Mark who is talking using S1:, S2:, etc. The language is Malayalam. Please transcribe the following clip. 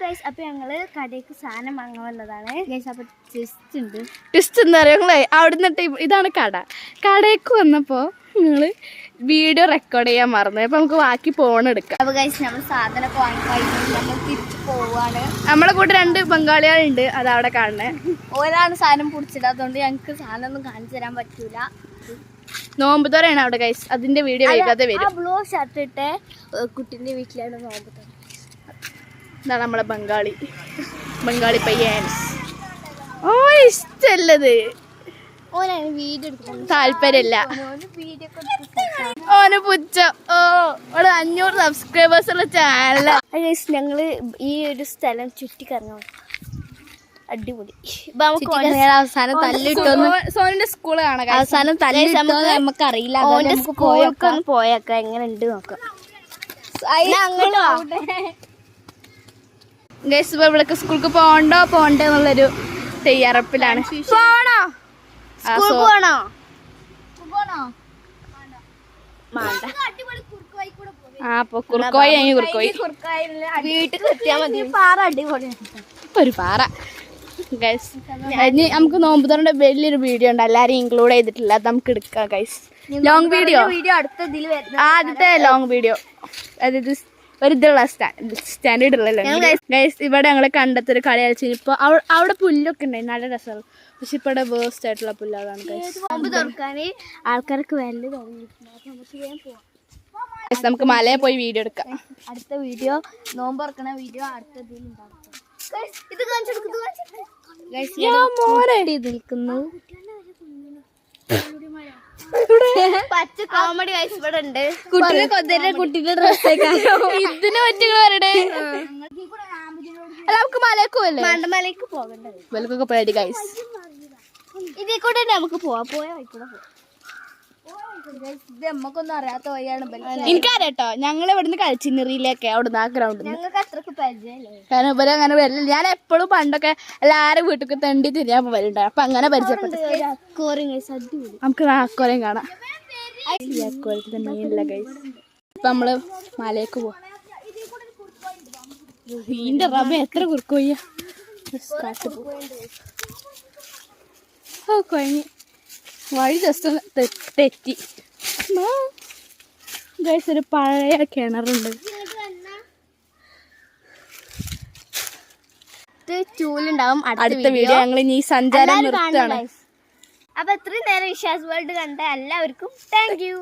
S1: ഗൈസ്, അപ്പൊ ഞങ്ങള് കടയ്ക്ക് സാധനം വാങ്ങാനുള്ളതാണ് ഗൈസ്. അപ്പൊ
S2: ട്വിസ്റ്റ് എന്താ പറയുക ഞങ്ങളെ അവിടുന്ന് ഇതാണ് കടയ്ക്ക് വന്നപ്പോ നിങ്ങള് വീഡിയോ റെക്കോർഡ് ചെയ്യാൻ മറന്നു. അപ്പൊ നമുക്ക് ബാക്കി ഫോൺ എടുക്കാം.
S1: അപ്പൊ ഗൈസ് നമ്മൾ സാധനമൊക്കെ വാങ്ങി കഴിഞ്ഞു നമ്മൾ തിരിച്ചു പോവാണ്.
S2: നമ്മളെ കൂടെ 2 ബംഗാളികളുണ്ട്, അതവിടെ കാണണേ.
S1: ഓരാണ് സാധനം പിടിച്ചിടാത്തതുകൊണ്ട് ഞങ്ങക്ക് സാധനം ഒന്നും കാണിച്ചു തരാൻ പറ്റൂല.
S2: നോമ്പ് തുറയാണ് അവിടെ ഗൈസ്, അതിന്റെ വീഡിയോ വൈകാതെ വരും.
S1: ബ്ലൂ ഷർട്ട് ഇട്ട് കുട്ടിന്റെ വീട്ടിലാണ് നോമ്പ് തുറ.
S2: ഇതാണ് നമ്മളെ ബംഗാളി പയ്യൻ. ഓ ഇഷ്ടല്ലത്,
S1: ഓനാണ് വീഡിയോ എടുക്കുന്നത്
S2: താല്പര്യമില്ല. ഓന് പുച്ഛം. ഓള് 500 സബ്സ്ക്രൈബേഴ്സ് ഉള്ള ചാനല.
S1: ഞങ്ങള് ഈ ഒരു സ്ഥലം ചുറ്റിക്കറങ്ങാം, അടിപൊളി. അവസാനം തല്ലിട്ടൊന്നും
S2: സോനിന്റെ സ്കൂള് കാണാം.
S1: അവസാനം തല്ലിട്ടോ നമുക്ക് അറിയില്ല. സ്കൂൾക്കൊന്ന് പോയേക്ക എങ്ങനെ ഉണ്ട് നോക്കാം.
S2: ഗൈസ് ഇപ്പൊ ഇവൾക്ക് സ്കൂൾക്ക് പോണ്ടേ എന്നുള്ളൊരു തയ്യാറെടുപ്പിലാണ്. പോണോ?
S1: പോണോ?
S2: കുറുക്കോയി
S1: വീട്ടിൽ എത്തിയാ മതി. പാറ അടിപൊളി,
S2: ഒരു പാറ. ഗൈസ് നമുക്ക് നോമ്പ് തുറന്റെ വലിയൊരു വീഡിയോ ഉണ്ട്, എല്ലാരും ഇൻക്ലൂഡ് ചെയ്തിട്ടില്ല. അത് നമുക്ക് എടുക്കാം ഗൈസ്. ലോങ് വീഡിയോ ആദ്യത്തെ ലോങ് വീഡിയോ. അതായത് ഒരു ഇതുള്ള സ്റ്റാൻഡേർഡ് ഉള്ളല്ലോ ഗൈസ്. ഇവിടെ ഞങ്ങള് കണ്ടെത്തൊരു കളി കളിച്ചു. ഇപ്പൊ അവിടെ പുല്ലൊക്കെ ഉണ്ടായി, നല്ല രസമാണ്. പക്ഷെ ഇപ്പൊ ഇവിടെ വേസ്റ്റ് ആയിട്ടുള്ള പുല്ലാണ് ഗൈസ്.
S1: നോമ്പ് തുറക്കാൻ ആൾക്കാർക്ക് വലുത് തുടങ്ങിയിട്ടുണ്ട്.
S2: നമുക്ക് മലയിൽ പോയി വീഡിയോ എടുക്കാം.
S1: അടുത്ത വീഡിയോ നോമ്പ് തുറക്കണ വീഡിയോ അടുത്തതിൽ ഉണ്ടാകും. നിൽക്കുന്നു പച്ച കോമഡി ഗൈസ് ഇവിടെ ഉണ്ട്. കുട്ടിയുടെ ഡ്രസ്
S2: ഇതിന് പറ്റുക വരട്ടെ. നമുക്ക് മലയ്ക്ക് പോകല്ലേ?
S1: മണ്ടമലയ്ക്ക് പോകണ്ടത്
S2: വെൽക്കൊക്കെ പേടി ഗൈസ്.
S1: ഇതിൽ കൂടെ നമുക്ക് പോവാ. പോയാ വൈക്കൂടെ പോവാം. ഇത് നമ്മക്കൊന്നും അറിയാത്ത വഴിയാണ്.
S2: എനിക്കറിയാട്ടോ, ഞങ്ങൾ ഇവിടുന്ന് കളിച്ചിരിയിലേക്ക് അവിടുന്ന് ആ ഗ്രൗണ്ട്.
S1: ഞങ്ങൾക്ക് അത്രക്ക് പരിചയമല്ലേ,
S2: കാരണം ഇവരെ അങ്ങനെ വരില്ല. ഞാൻ എപ്പോഴും പണ്ടൊക്കെ എല്ലാരും വീട്ടിൽ തെണ്ടി തിരിയാൻ വരുന്നുണ്ടായി. അപ്പൊ അങ്ങനെ പരിചയപ്പെട്ടു. നമുക്ക് അക്കോലയും കാണാം. അക്കോലത്തിന്റെ മെയിനില്ല ഗൈസ്. ഇപ്പൊ നമ്മള് മലയ്ക്ക് പോവാം. ഇതിന്റെ റബ്ബ എത്ര കുറുക്കോയ്യ കൊഴങ്ങി വഴി ജസ്റ്റ് ഒന്ന് തെറ്റി ഗൈസ്. ഒരു പഴയ കിണറുണ്ട്.
S1: ചൂലുണ്ടാവും
S2: അടുത്ത വീഡിയോ. ഞങ്ങൾ ഇനി സഞ്ചാരം നിർത്താണ്.
S1: അപ്പൊ ഇത്രയും നേരം വിശ്വാസ് വേൾഡ് കണ്ട എല്ലാവർക്കും താങ്ക് യു.